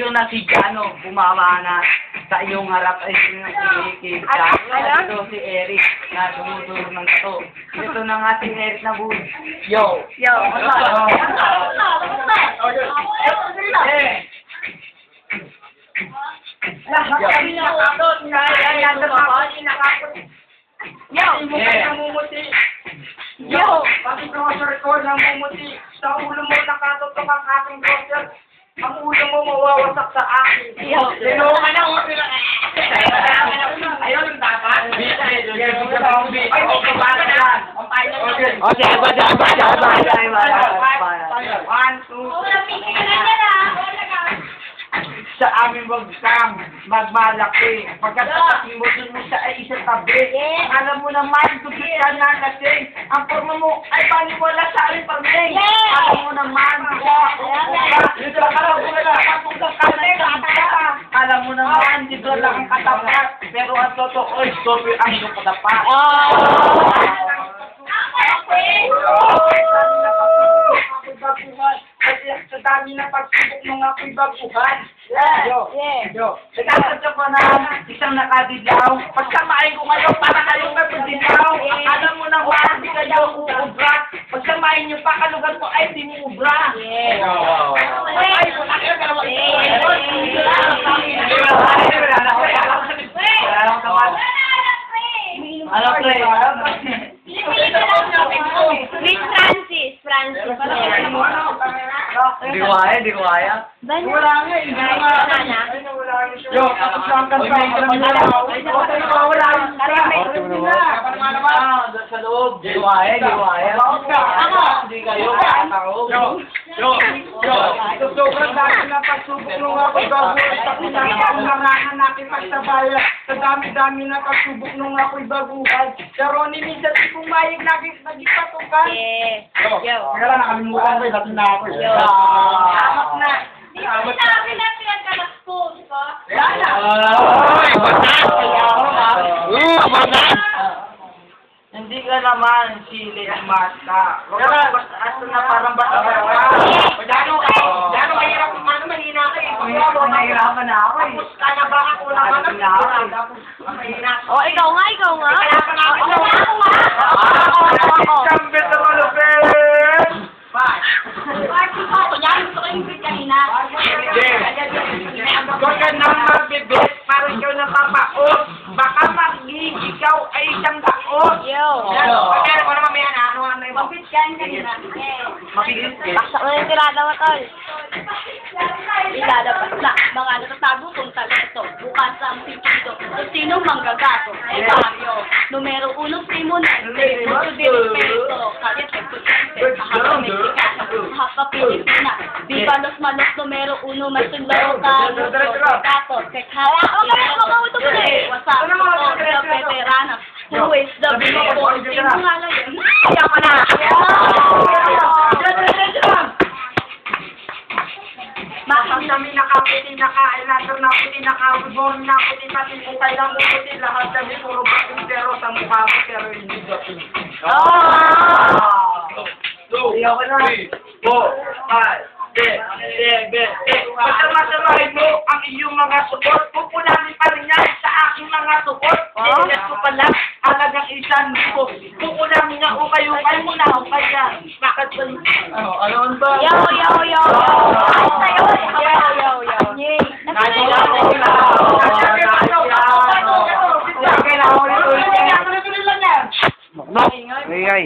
ko na si Jano, bumaba na sa iyong harap ay sinakikip ka. Ito si Eric na dumuduro ng to. Ito na nga si Eric na buhay. Yo! Yo! Lahat kami nakakot. Yo! Bakit ka sa record ng mumuti? Sa ulo mo nakatutok ang aking brother. Ang ulo mo mawawasak sa akin. Yo! Tinungan na ako. Ayun, dapat. Ay, One, two, sa aming wagkang magmalaki. Pagkatating mo dun mo siya ay isa tabi. Alam mo naman, dugit ka na lasing. Ang forma mo ay paniwala sa aling pagming. Alam mo naman, alam mo naman, dito lang ang katapat. Pero ang totoo ay sobrang ang iyong katapat. Sa dami na pagsubok nung ako'y baguhan. Yo. Nagkakadya ko na isang nakadilaw. Pagsamahin ko ngayon para kayong nagpadilaw. Alam mo na ba, hindi kayo uubra. Pagsamahin niyo pa, kalugan ko ay di mo ubra. Ay, wala kayo galawa. Ano, pre? Miss Francis. Di ko kaya. Wala nga eh. Yo, tapos lang ka sa wala Sa loob. Di ko kaya. Hindi kayo. Sobrang dami na pagsubok nung ako bago. Tapos na nakipagsabayan. Sa dami-dami na pagsubok nung ako'y baguhan. Pero ni minsan di kong mayig nagipatukan. Yo! Kaya nakalimutan ko, dating na ako. Yo! Amak na. Di mo sabi na pinagkalas ko, di ba? Hindi ka naman sili ang mata. Basta na parang bata ka. Gano'ng mahirap kumano, mahina ka eh. Nahihirapan na ako eh. Tapos ka na ba ako lang Oh, ikaw nga. Ako nga. Kambit na malupit! Kunyari, gusto ko yung bit kanina. Huwag ka nang magbibit para ikaw napapaot. Baka ikaw ay isang daot. Yo! Pero ko naman yan, ano na yung Magbit ka kanina. Makilis eh. Baksak mo yung tirada mo, tol. Ilada pa sa mga natatago kung talento. Bukas ang pinto. Kung sinong manggagato. Eh, Mario. Numero 1, Simonente. Mucho di respeto. Kalit ay putente. Mahaka Mexicana. Mahaka Pilipina. Viva los malos. Numero 1, Matulog. Tato. Tekhala. What's up? The veterana. Who is the people? Sino nga lang yun? Ayaw ka na! Masang kami nakaputi, naka-eyeliner, naputi, naka-reborn, naputi, pati bukay lang puti, lahat kami puro bating pero sa mukha ko, pero hindi bating. Ayaw ka na. 4, 5, 6, 7, 8. Masama-samahin mo ang iyong mga support. Pupulanin pa rin yan sa aking mga support. Iigas ko pala halagang 1,000. Pupulanin niya ukay-ukay mo na ukay yan. Bakit ba? Ano ba? Yo! Yo! Maingay.